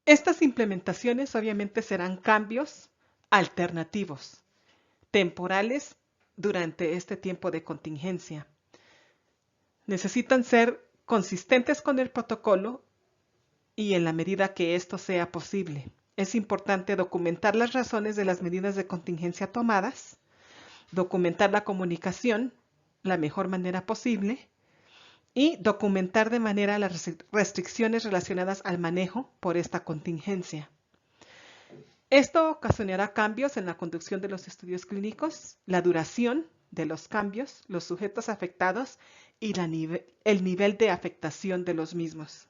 Estas implementaciones obviamente serán cambios alternativos, temporales durante este tiempo de contingencia. Necesitan ser consistentes con el protocolo y en la medida que esto sea posible. Es importante documentar las razones de las medidas de contingencia tomadas, documentar la comunicación la mejor manera posible y documentar de manera las restricciones relacionadas al manejo por esta contingencia. Esto ocasionará cambios en la conducción de los estudios clínicos, la duración de los cambios, los sujetos afectados y el nivel de afectación de los mismos.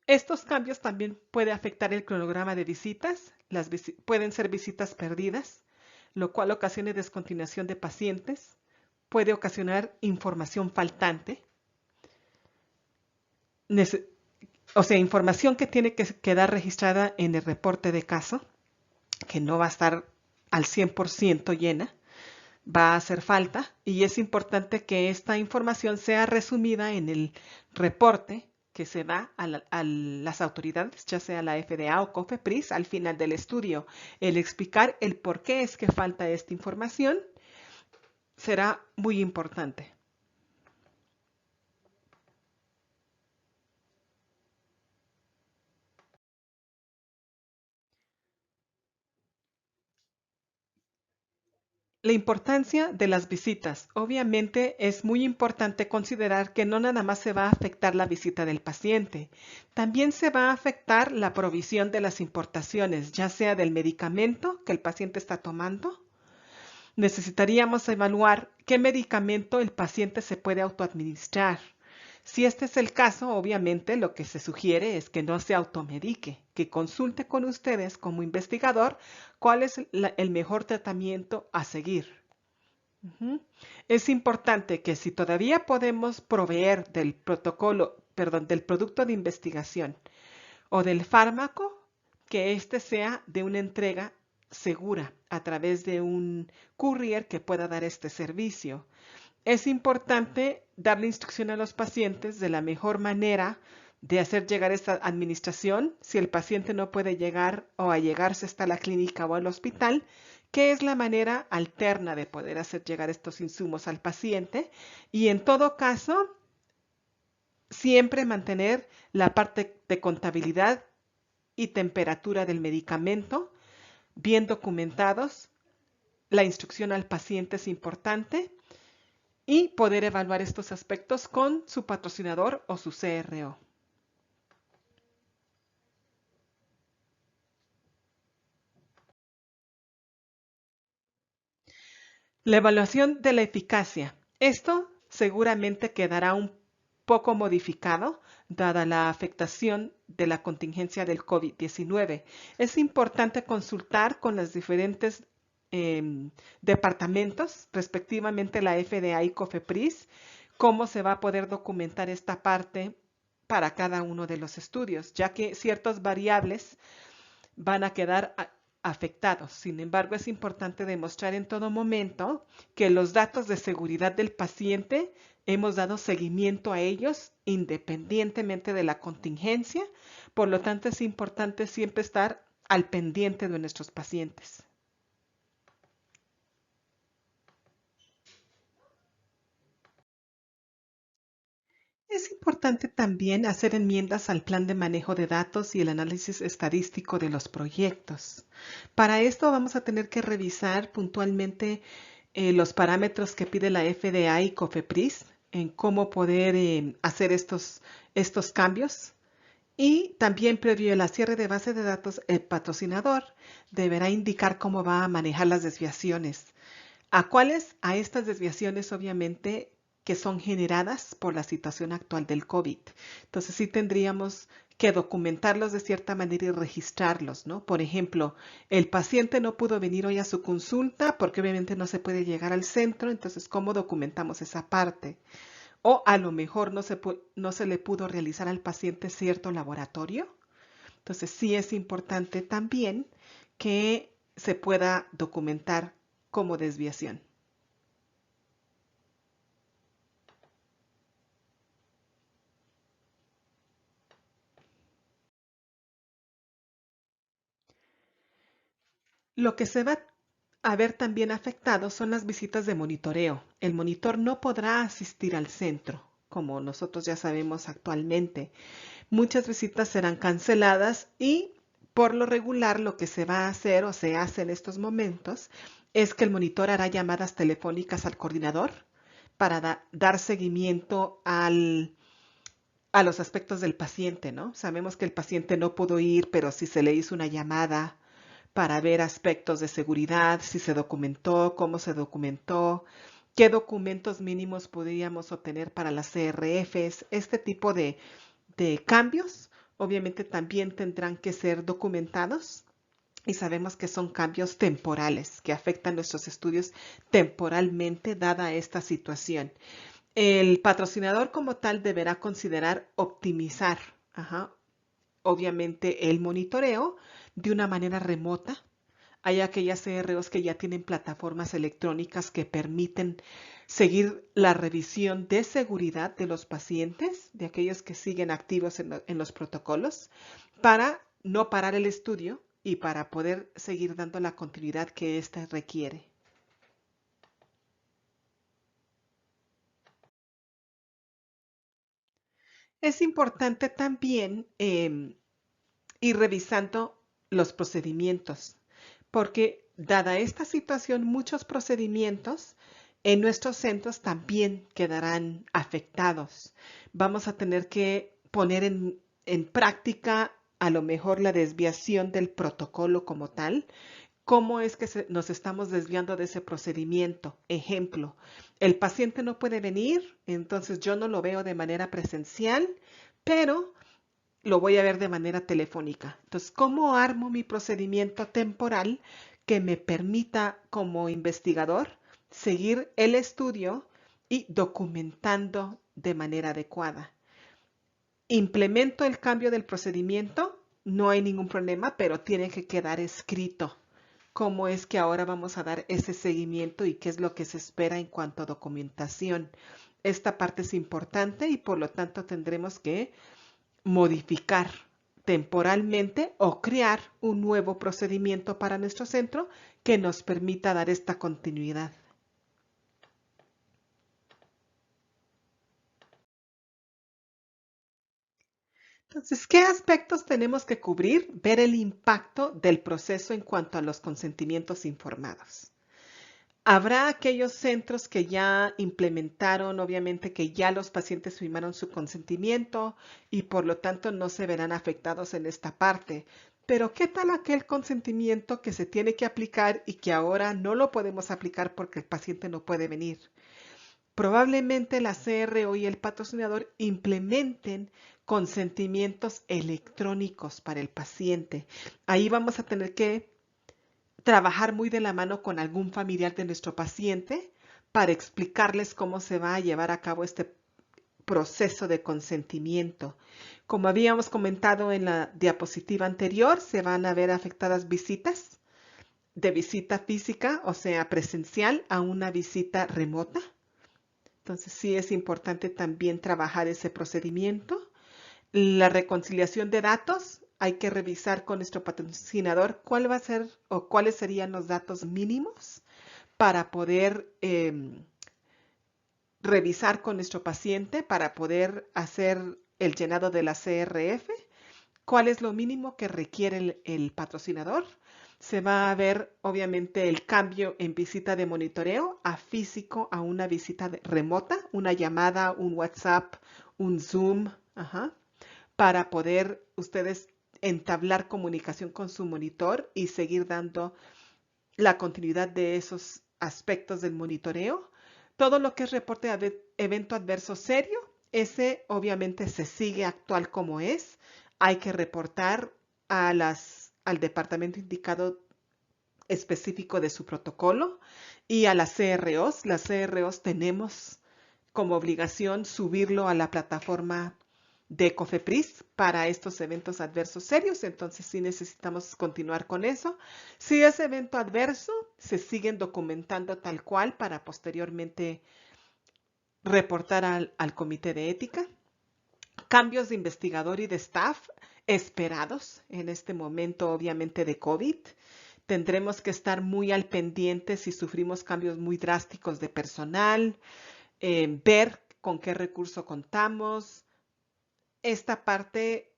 Estos cambios también pueden afectar el cronograma de visitas, pueden ser visitas perdidas, lo cual ocasiona descontinuación de pacientes, puede ocasionar información faltante, o sea, información que tiene que quedar registrada en el reporte de caso, que no va a estar al 100% llena, va a hacer falta y es importante que esta información sea resumida en el reporte que se da a las autoridades, ya sea la FDA o COFEPRIS, al final del estudio. El explicar el por qué es que falta esta información será muy importante. La importancia de las visitas. Obviamente es muy importante considerar que no nada más se va a afectar la visita del paciente, también se va a afectar la provisión de las importaciones, ya sea del medicamento que el paciente está tomando. Necesitaríamos evaluar qué medicamento el paciente se puede autoadministrar. Si este es el caso, obviamente lo que se sugiere es que no se automedique, que consulte con ustedes como investigador cuál es el mejor tratamiento a seguir. Ujú. Es importante que si todavía podemos proveer del protocolo, perdón, del producto de investigación o del fármaco, que éste sea de una entrega segura a través de un courier que pueda dar este servicio. Es importante darle instrucción a los pacientes de la mejor manera de hacer llegar esta administración. Si el paciente no puede llegar o allegarse hasta la clínica o al hospital, ¿qué es la manera alterna de poder hacer llegar estos insumos al paciente? Y en todo caso, siempre mantener la parte de contabilidad y temperatura del medicamento bien documentados. La instrucción al paciente es importante y poder evaluar estos aspectos con su patrocinador o su CRO. La evaluación de la eficacia. Esto seguramente quedará un poco modificado dada la afectación de la contingencia del COVID-19. Es importante consultar con los diferentes departamentos, respectivamente la FDA y COFEPRIS, cómo se va a poder documentar esta parte para cada uno de los estudios, ya que ciertas variables van a quedar afectados. Sin embargo, es importante demostrar en todo momento que los datos de seguridad del paciente hemos dado seguimiento a ellos independientemente de la contingencia. Por lo tanto, es importante siempre estar al pendiente de nuestros pacientes. Es importante también hacer enmiendas al plan de manejo de datos y el análisis estadístico de los proyectos. Para esto vamos a tener que revisar puntualmente los parámetros que pide la FDA y COFEPRIS en cómo poder hacer estos cambios. Y también previo al cierre de base de datos, el patrocinador deberá indicar cómo va a manejar las desviaciones. ¿A cuáles? A estas desviaciones, obviamente, que son generadas por la situación actual del COVID. Entonces, sí tendríamos que documentarlos de cierta manera y registrarlos, ¿no? Por ejemplo, el paciente no pudo venir hoy a su consulta porque obviamente no se puede llegar al centro, entonces, ¿cómo documentamos esa parte? O a lo mejor no se le pudo realizar al paciente cierto laboratorio. Entonces, sí es importante también que se pueda documentar como desviación. Lo que se va a ver también afectado son las visitas de monitoreo. El monitor no podrá asistir al centro, como nosotros ya sabemos actualmente. Muchas visitas serán canceladas y por lo regular lo que se va a hacer o se hace en estos momentos es que el monitor hará llamadas telefónicas al coordinador para dar seguimiento a los aspectos del paciente, ¿no? Sabemos que el paciente no pudo ir, pero si se le hizo una llamada para ver aspectos de seguridad, si se documentó, cómo se documentó, qué documentos mínimos podríamos obtener para las CRFs, este tipo de cambios, obviamente también tendrán que ser documentados y sabemos que son cambios temporales que afectan nuestros estudios temporalmente dada esta situación. El patrocinador como tal deberá considerar optimizar, obviamente, el monitoreo de una manera remota. Hay aquellas CROs que ya tienen plataformas electrónicas que permiten seguir la revisión de seguridad de los pacientes, de aquellos que siguen activos en los protocolos, para no parar el estudio y para poder seguir dando la continuidad que éste requiere. Es importante también ir revisando los procedimientos, porque dada esta situación, muchos procedimientos en nuestros centros también quedarán afectados. Vamos a tener que poner en práctica a lo mejor la desviación del protocolo como tal. ¿Cómo es que nos estamos desviando de ese procedimiento? Ejemplo, el paciente no puede venir, entonces yo no lo veo de manera presencial, pero lo voy a ver de manera telefónica. Entonces, ¿cómo armo mi procedimiento temporal que me permita como investigador seguir el estudio y documentando de manera adecuada? Implemento el cambio del procedimiento, no hay ningún problema, pero tiene que quedar escrito cómo es que ahora vamos a dar ese seguimiento y qué es lo que se espera en cuanto a documentación. Esta parte es importante y por lo tanto tendremos que modificar temporalmente o crear un nuevo procedimiento para nuestro centro que nos permita dar esta continuidad. Entonces, ¿qué aspectos tenemos que cubrir? Ver el impacto del proceso en cuanto a los consentimientos informados. Habrá aquellos centros que ya implementaron, obviamente que ya los pacientes firmaron su consentimiento y por lo tanto no se verán afectados en esta parte. Pero ¿qué tal aquel consentimiento que se tiene que aplicar y que ahora no lo podemos aplicar porque el paciente no puede venir? Probablemente la CRO y el patrocinador implementen consentimientos electrónicos para el paciente. Ahí vamos a tener que trabajar muy de la mano con algún familiar de nuestro paciente para explicarles cómo se va a llevar a cabo este proceso de consentimiento. Como habíamos comentado en la diapositiva anterior, se van a ver afectadas visitas de visita física, o sea, presencial, a una visita remota. Entonces sí es importante también trabajar ese procedimiento. La reconciliación de datos, hay que revisar con nuestro patrocinador cuál va a ser o cuáles serían los datos mínimos para poder revisar con nuestro paciente, para poder hacer el llenado de la CRF, cuál es lo mínimo que requiere el patrocinador. Se va a ver obviamente el cambio en visita de monitoreo a físico a una visita remota, una llamada, un WhatsApp, un Zoom, para poder ustedes entablar comunicación con su monitor y seguir dando la continuidad de esos aspectos del monitoreo. Todo lo que es reporte de evento adverso serio, ese obviamente se sigue actual como es. Hay que reportar al departamento indicado específico de su protocolo y a las CROs. Las CROs tenemos como obligación subirlo a la plataforma de COFEPRIS para estos eventos adversos serios, entonces sí necesitamos continuar con eso. Si es evento adverso, se siguen documentando tal cual para posteriormente reportar al comité de ética. Cambios de investigador y de staff esperados en este momento, obviamente, de COVID. Tendremos que estar muy al pendiente si sufrimos cambios muy drásticos de personal, ver con qué recurso contamos. Esta parte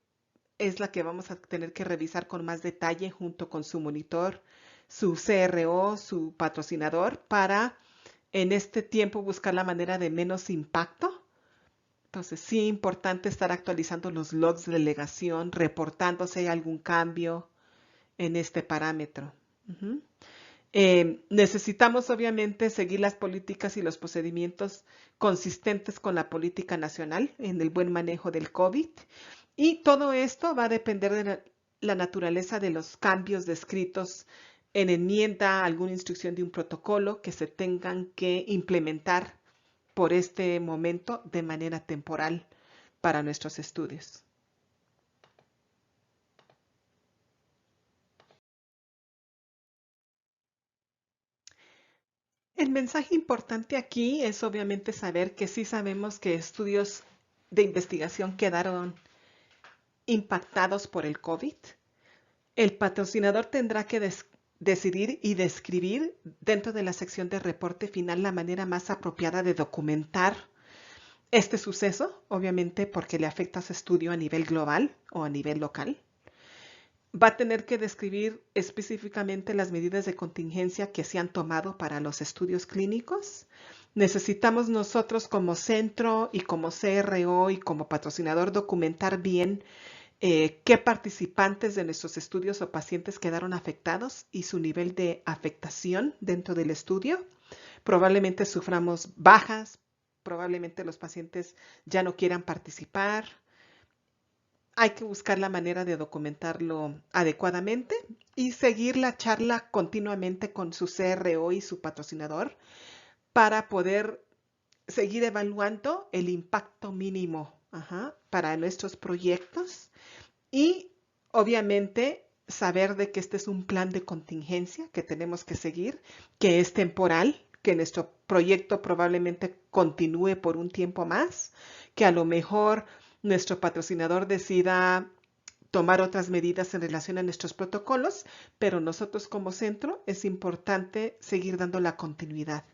es la que vamos a tener que revisar con más detalle junto con su monitor, su CRO, su patrocinador, para en este tiempo buscar la manera de menos impacto. Entonces, sí es importante estar actualizando los logs de delegación, reportando si hay algún cambio en este parámetro. Ujú. Necesitamos obviamente seguir las políticas y los procedimientos consistentes con la política nacional en el buen manejo del COVID. Y todo esto va a depender de la naturaleza de los cambios descritos en enmienda, alguna instrucción de un protocolo que se tengan que implementar por este momento de manera temporal para nuestros estudios. El mensaje importante aquí es obviamente saber que sí sabemos que estudios de investigación quedaron impactados por el COVID. El patrocinador tendrá que decidir y describir dentro de la sección de reporte final la manera más apropiada de documentar este suceso, obviamente porque le afecta a su estudio a nivel global o a nivel local. Va a tener que describir específicamente las medidas de contingencia que se han tomado para los estudios clínicos. Necesitamos nosotros como centro y como CRO y como patrocinador documentar bien qué participantes de nuestros estudios o pacientes quedaron afectados y su nivel de afectación dentro del estudio. Probablemente suframos bajas, probablemente los pacientes ya no quieran participar. Hay que buscar la manera de documentarlo adecuadamente y seguir la charla continuamente con su CRO y su patrocinador para poder seguir evaluando el impacto mínimo para nuestros proyectos y obviamente saber de que este es un plan de contingencia que tenemos que seguir, que es temporal, que nuestro proyecto probablemente continúe por un tiempo más, que a lo mejor nuestro patrocinador decida tomar otras medidas en relación a nuestros protocolos, pero nosotros como centro es importante seguir dando la continuidad.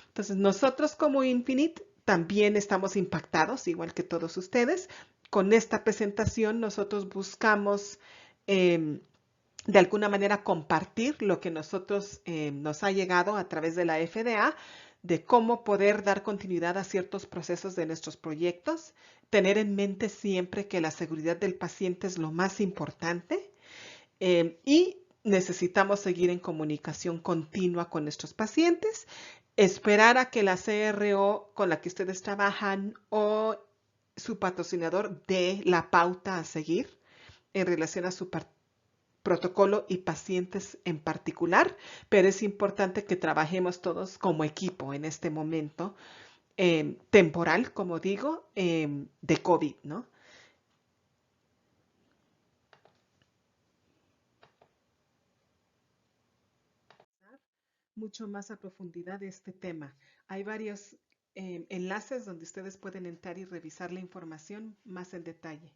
Entonces, nosotros como Infinite también estamos impactados, igual que todos ustedes. Con esta presentación nosotros buscamos de alguna manera compartir lo que nosotros nos ha llegado a través de la FDA de cómo poder dar continuidad a ciertos procesos de nuestros proyectos, tener en mente siempre que la seguridad del paciente es lo más importante y necesitamos seguir en comunicación continua con nuestros pacientes, esperar a que la CRO con la que ustedes trabajan o su patrocinador dé la pauta a seguir en relación a su protocolo y pacientes en particular, pero es importante que trabajemos todos como equipo en este momento temporal, como digo, de COVID, ¿no? Mucho más a profundidad de este tema. Hay varios enlaces donde ustedes pueden entrar y revisar la información más en detalle.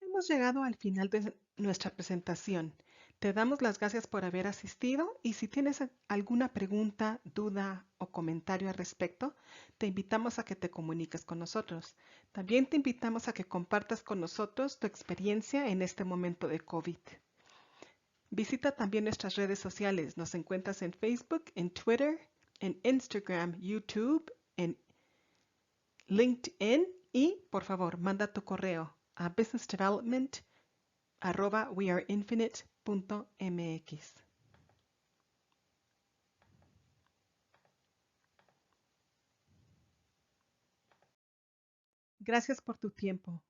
Hemos llegado al final de nuestra presentación. Te damos las gracias por haber asistido y si tienes alguna pregunta, duda o comentario al respecto, te invitamos a que te comuniques con nosotros. También te invitamos a que compartas con nosotros tu experiencia en este momento de COVID. Visita también nuestras redes sociales. Nos encuentras en Facebook, en Twitter, en Instagram, YouTube, en LinkedIn y, por favor, manda tu correo a businessdevelopment@weareinfinite.mx. Gracias por tu tiempo.